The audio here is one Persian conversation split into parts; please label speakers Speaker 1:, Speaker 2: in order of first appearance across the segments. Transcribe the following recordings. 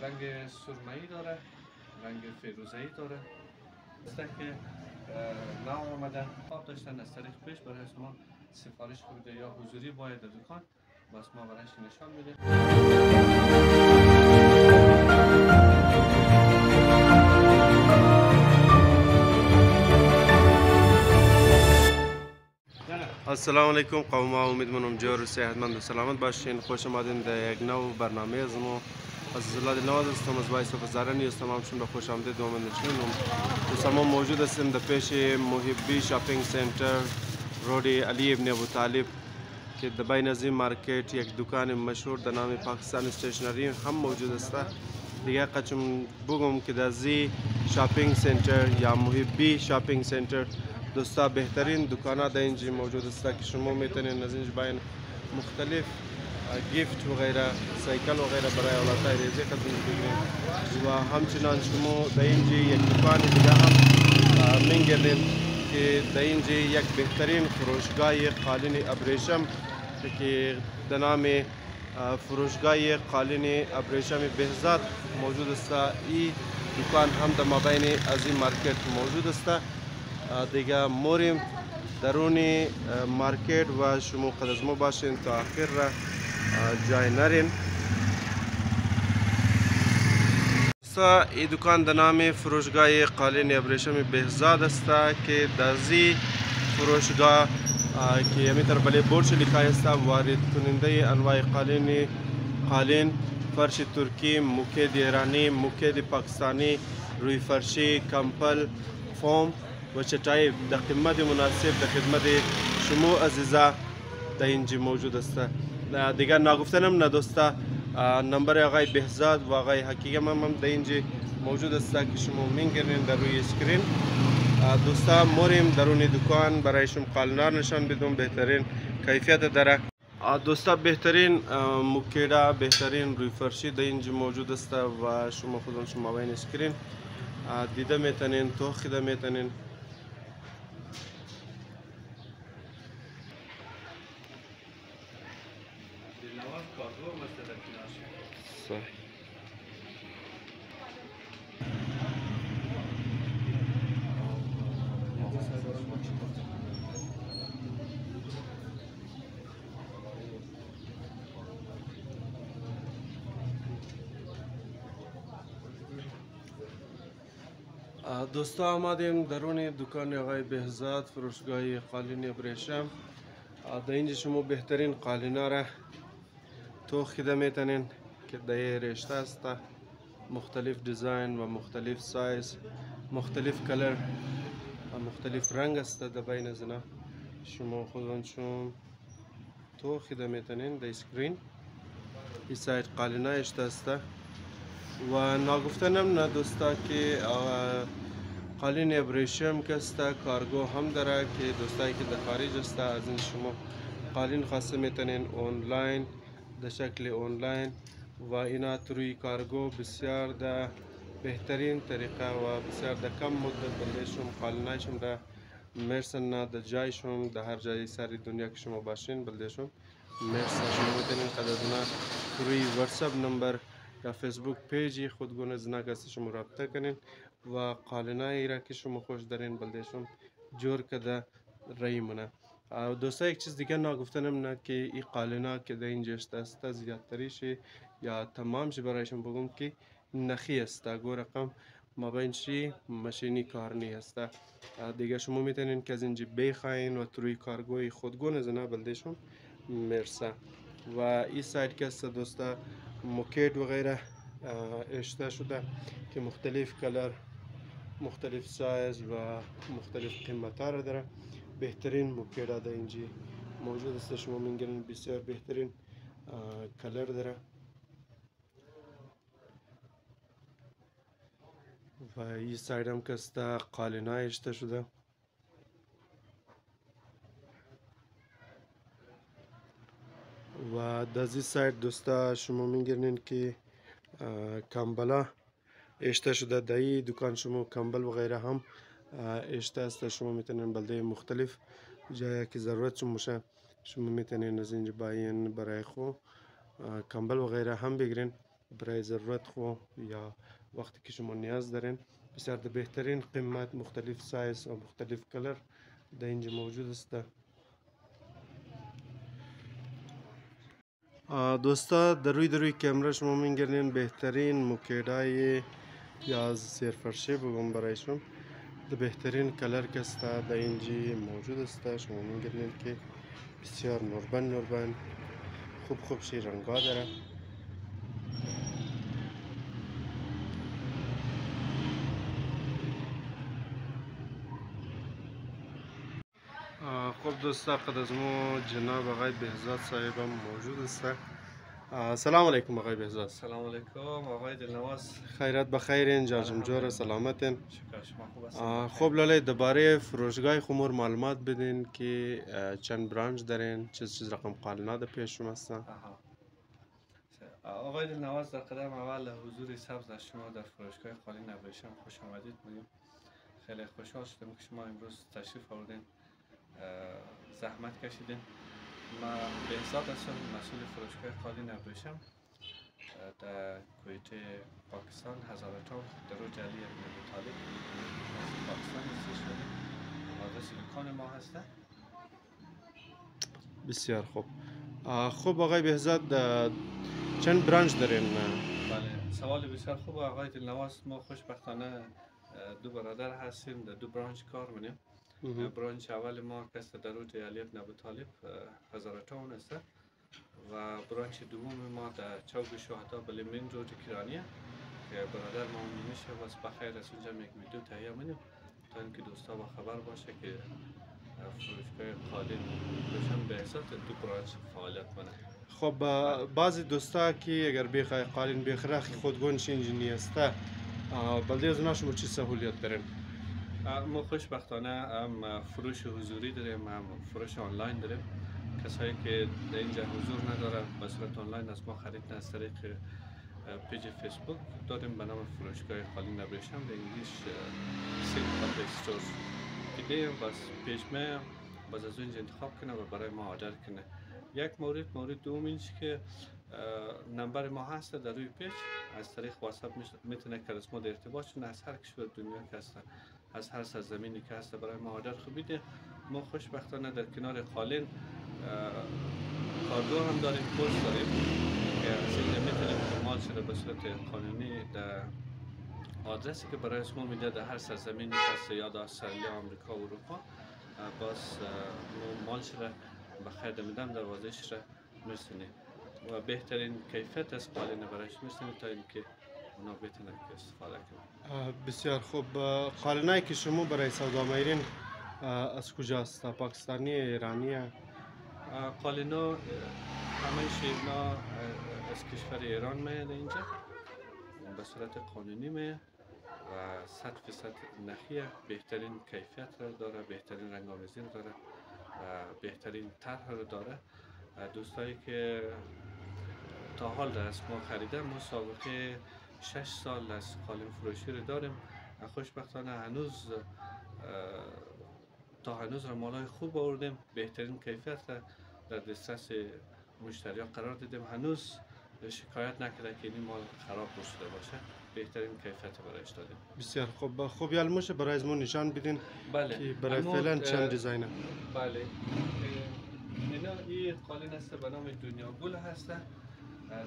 Speaker 1: رنگ سرمه‌ای داره، رنگ فیروزه‌ای داره. است که نو آمده خواب داشتن از طریق پیش برای شما سفارش خورده یا حضوری باید در دکان، بس ما برایش نشان میدیم. السلام علیکم قوم، امیدوارم جور و صحتمند و سلامت باشین. خوش آمدین در یک نو برنامه از ما. از زلال نواز هستم، از وایس آف زرنی هستم. همشون به خوش آمدید و من ما موجود هستیم در پیش محبی شاپینگ سنتر رود علی ابن ابو طالب که در بین از این مارکت یک دکان مشهور در نام پاکستان استیشنری هم موجود است. دیگه قچم بگم که در زی شاپینگ سنتر یا محبی شاپینگ سنتر دوستا بهترین دکان‌ها در اینجا موجود است که شما میتونید از اینجا باین مختلف گیفت و غیره، سایکل و غیره برای اولادهای ریزی خدمت بگیرید و همچنان شما در اینجا یک دکان دیگه هم میگردین که در اینجا یک بهترین فروشگاه قالین ابریشم که در نام فروشگاه قالین ابریشم بهزاد موجود است. این دکان هم در مابین از این مارکت موجود است. دیگه موریم درون مارکت و شما قد از ما باشین تا آخر را جای نرین. این دکان در نام فروشگاه قالین ابریشم بهزاد است که در زی فروشگاه که همی طرف بله بورش لیکا است وارد کننده انواع قالین فرش ترکی، موکد ایرانی، موکد پاکستانی، روی فرشی، کمپل، فوم و چټای د قیمت مناسب در خدمت شما عزیزا در اینجا موجود است. دیگر نگفتنم نه دوستا، نمبر آقای بهزاد و آقای حکیم هم در اینجا موجود است که شما میگیرین در روی اسکرین. دوستا موریم درون دکان برای شما قالین‌ها نشان بدم، بهترین کیفیت داره. دوستا بهترین موکیدا، بهترین روی فرشی در اینجا موجود است و شما خودتون شما بین اسکرین دیده میتونین، توخیده میتونین. دوستا آمدیم درون دکان آقای بهزاد فروشگاه قالین ابریشم. در اینجا شما بهترین قالین‌ها را توخیده میتونین که در رشته است، مختلف دیزاین و مختلف سایز، مختلف کلر و مختلف رنگ است. در بین از اینا شما خودتون توخیده میتونین در اسکرین. این سایت قالین‌ها اشته است و نگفتنم نه دوستا که قالین ابریشم کسته کارگو هم داره که دوستایی که در خارج است از این شما قالین خاصه میتونین آنلاین در شکل آنلاین و اینا روی کارگو بسیار در بهترین طریقه و بسیار در کم مدت بلدشون قالینایشون در مرسن در جایشون در هر جای سر دنیا که شما باشین بلدشون مرسن. شما میتونین قدرنا روی واتساپ نمبر یا فیسبوک پیجی خودگونه زنگ است شما رابطه کنین و قالینایی را که شما خوش دارین بلدشون جور کده رای مونه. دوستا یک چیز دیگه نگفتنم نه که این قالینا که در اینجا است زیادتریش یا تمامش برایشون بگم که نخی است، گو رقم مابینشی ماشینی کار نی است. دیگه شما میتونین که از اینجا بخواین و توی کارگوی خودگونه زنه بلدشون مرسه. و این سایت که است دوستا موکیت و غیره اشته شده که مختلف کلر، مختلف سایز و مختلف قیمت ها را داره. بهترین موکیت ها در اینجا موجود است، شما میگیرین بسیار بهترین کلر داره و این سایت هم که است قالین ها اشته شده و در این سایت دوستا شما میگیرین که کمبلا اشته شده. در این دکان شما کمبل و غیره هم اشته است. شما میتونین بلده مختلف جایی که ضرورت باشه شما میتونین از اینجا باین برای خو کمبل و غیره هم بگیرین برای ضرورت خو یا وقتی که شما نیاز دارین. بسیار در بهترین قیمت، مختلف سایز و مختلف کلر در اینجا موجود است. دوستا در روی کامرا شما میگردین بهترین موکیدای پیاز سرفرشی بگم برایشون. در بهترین کلر که است در اینجا موجود است. شما میگردین که بسیار نوربن خوب شی رنگا داره. خب دوستا قد از ما جناب آقای بهزاد صاحب هم موجود است. سلام علیکم آقای بهزاد.
Speaker 2: سلام علیکم آقای دلنواز.
Speaker 1: خیرات بخیرین، جان جور سلامتین.
Speaker 2: شکر شما خوب هستین؟
Speaker 1: خب لاله درباره فروشگاه خمور معلومات بدین که چند برانچ دارین، چیز رقم قالنا پیش شما هستن.
Speaker 2: آقای دلنواز در قدم اول حضور سبز از شما در فروشگاه قالین ابریشم خوش آمدید میگیم. خیلی خوشحال شدم که شما امروز تشریف آوردین، زحمت کشیدین. ما بهزاد هستم، مسئول فروشگاه قالین ابریشم در کویت پاکستان، هزارتون در روز علی ابن ابی طالب پاکستان هستی شده. آدرس دکان ما هسته.
Speaker 1: بسیار خوب. خب آقای بهزاد چند برانچ دارین؟
Speaker 2: بله، سوال بسیار خوب آقای دلنواز. ما خوشبختانه دو برادر هستیم، در دو برانچ کار می‌کنیم. برانچ اول ما کست در روز علی ابن ابی طالب هزارتون است و برانچ دوم ما در چوک شهدا بلیمین رود کرانیه که برادر ما اونجا میشه. بس بخیر از اونجا یک ویدیو تهیه می‌کنیم تا اینکه دوستا با خبر باشه که فروشگاه قالین ابریشم بهزاد دو برانچ فعالیت کنه.
Speaker 1: خب بعضی دوستا که اگر بخوای قالین بخره خودگونش انجینی است، بلدی از اونها شما چی سهولیت دارین؟
Speaker 2: ما خوشبختانه هم فروش حضوری داریم، هم فروش آنلاین داریم. کسایی که در اینجا حضور نداره به صورت آنلاین از ما خرید از طریق پیج فیسبوک داریم به نام فروشگاه قالین ابریشم، به انگلیش سیل پابلیک استورز دیدیم. بس پیج ما باز از اونجا انتخاب کنه و برای ما آردر کنه. یک مورد دوم اینش که نمبر ما هست در روی پیج، از طریق واتساپ میتونه که از ما در ارتباط شونه. از هر کشور دنیا که هست، از هر سرزمینی که هست برای ما آردر خوبیده. ما خوشبختانه در کنار قالین کارگاه هم داریم، پست داریم که از اینجا میتونیم مال شده به صورت قانونی در آدرسی که برای ما میده در هر سرزمینی که هست، یا در استرالیا، آمریکا و اروپا. باز مال شده بخیر میدم در وازش را میرسونیم و بهترین کیفیت از قالین برایش میرسونیم تا اینکه اونا بتونن که استفاده کنن.
Speaker 1: بسیار خوب. قالینایی که شما برای سودا میرین از کجاست؟ پاکستانی، ایرانی؟
Speaker 2: قالینا همه شیرنا از کشور ایران میاد اینجا به صورت قانونی میاد و 100% نخیه، بهترین کیفیت را داره، بهترین رنگ‌آمیزی را داره و بهترین طرح را داره. دوستایی که تا حال در از ما خریده، ما سابقه 6 سال از قالین فروشی رو داریم. خوشبختانه تا هنوز را مالای خوب آوردیم، بهترین کیفیت را در دسترس مشتریان قرار دیدیم. هنوز شکایت نکرده که این مال خراب شده باشه، بهترین کیفیت برایش دادیم.
Speaker 1: بسیار خوب. خوب یالموشه برای از ما نشان بدین.
Speaker 2: بله.
Speaker 1: که برای فعلا چند دیزاینه؟
Speaker 2: بله. اینا این قالین است به نام دنیا گل هست،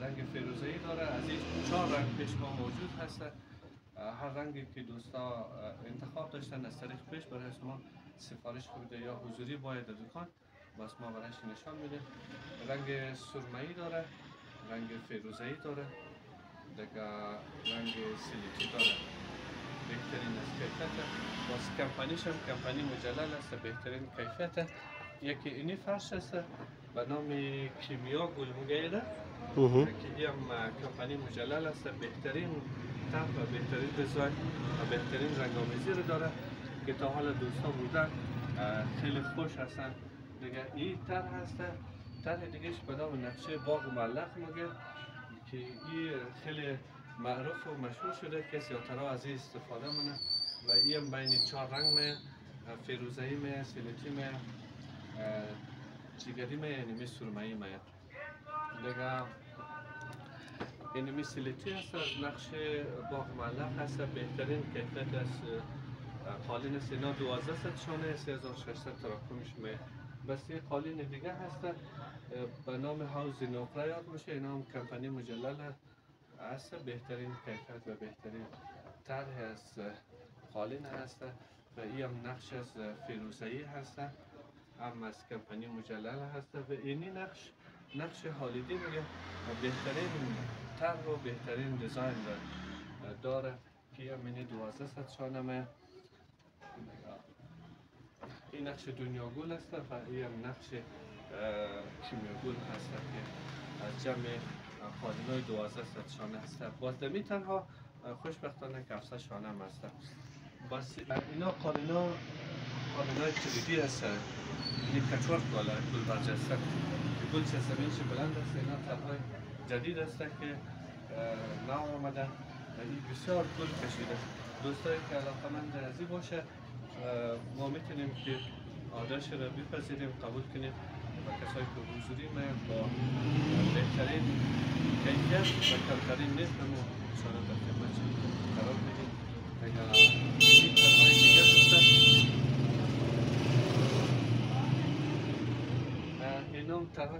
Speaker 2: رنگ فیروزه‌ای داره. از این 4 رنگ پیش ما موجود هست. هر رنگی که دوستا انتخاب داشتن از طریق پیش برای ما سفارش بده یا حضوری باید در دکان، بس ما برایش نشان میدیم. رنگ سرمه‌ای داره، رنگ فیروزه‌ای داره، دیگه رنگ سلیتی داره. بهترین از کیفیت. باز کمپانیش هم کمپانی مجلل است، بهترین کیفیت. یکی اینی فرش است به نام کیمیا گلمگیره که این هم کمپانی مجلل است، بهترین طرح و بهترین دیزاین و بهترین رنگ‌آمیزی رو داره که تا حالا دوستا بودن خیلی خوش هستن. دیگه این طرح هست، طرح دیگهش به نام نقشه باغ معلق میگه که این خیلی معروف و مشهور شده که زیادترها از این استفاده منه و این هم بین 4 رنگ می، فیروزه‌ای می، سلیتی می، جگری می، یعنی سرمه‌ای می. دیگه اینمی سلیتی هست، از نقش باغ معلق هست، بهترین کیفیت از قالین است. اینا 1200 شانه 3600 تراکمش می. بس یه قالین دیگه هست به نام هاوز نقره یاد میشه. اینا هم کمپانی مجلل هست، بهترین کیفیت و بهترین طرح از قالین هست و این هم نقش از فیروزه‌ای هست، هم از کمپانی مجلل هست و اینی نقش هالیدی میگه بهترین طرح و بهترین دیزاین داره که همینی 1200 شانمه. این نقش دنیا گل است و این هم نقش کیمیا گل هست که از جمع قالین های 1200 شانه هست. باز دمی تنها خوشبختانه که 700 شانه هم هست. بس اینا قالین های تریدی هست. این کچورت بالا گل برجسته گل چه زمینش بلند است. اینا طرحهای جدید است که نو آمده و این بسیار گل کشیده. دوستایی که علاقمند ازی باشه ما میتونیم که آدرس را بپذیریم، قبول کنیم و کسایی که حضوری با بهترین کیفیت و کمترین نرخ ما شما در خدمت قرار میدیم. اگر این طرحهای دیگه هستن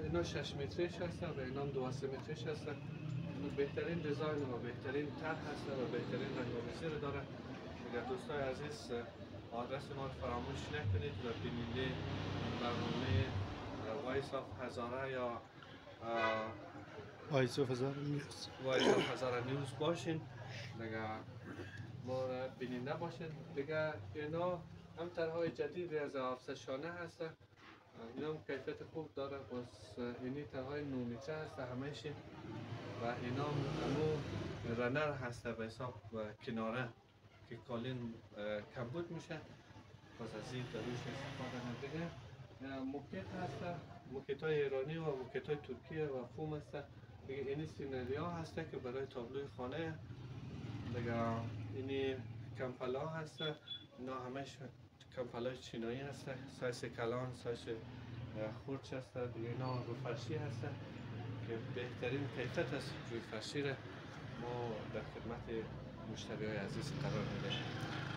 Speaker 2: اینا 6 متریش هستن و اینا 2 متریش هستن. بهترین دیزاین و بهترین طرح هست و بهترین رنگ‌آمیزی رو داره. اگر دوستای عزیز آدرس ما رو فراموش نکنید و بیننده برنامه وایس آف هزاره یا
Speaker 1: وایس آف هزاره
Speaker 2: نیوز باشین، دیگه ما رو بیننده باشین. دیگه اینا هم طرحهای جدیدی از 700 شانه هستن. اینا هم کیفیت خوب داره. باز اینی طرحهای 9 متره هست همه‌ش و اینا همون رنر هست به حساب کناره که قالین کمبود میشه. باز از این داروش استفاده نداره. موکت هست، موکت های ایرانی و موکت های ترکیه و فوم هست. دیگه اینی سینریا هست که برای تابلوی خانه. دیگه اینی کمپلا هست. اینا همش کمپلای چینایی هست، سایس کلان، سایس خورچ هست. دیگه اینا رو فرشی هست که بهترین کیفیت از روی فرشی را ما در خدمت مشتری های عزیز قرار میدیم.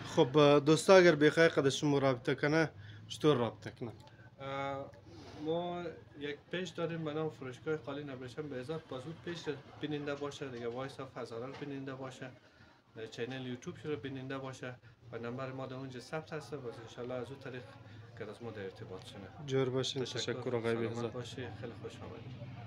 Speaker 1: خب دوستا اگر بخوای قد شما رابطه کنه چطور رابطه کنه؟
Speaker 2: ما یک پیج داریم به نام فروشگاه قالین ابریشم بهزاد. بازود پیج بیننده باشه، دیگه وایس آف هزاره رو بیننده باشه، چینل یوتیوب رو بیننده باشه و نمبر ما در اونجا ثبت هست. باز انشالله از اون طریق که از ما در ارتباط شنه.
Speaker 1: جور باشین. تشکر آقای بهزاد.
Speaker 2: خیلی خوش آمدید.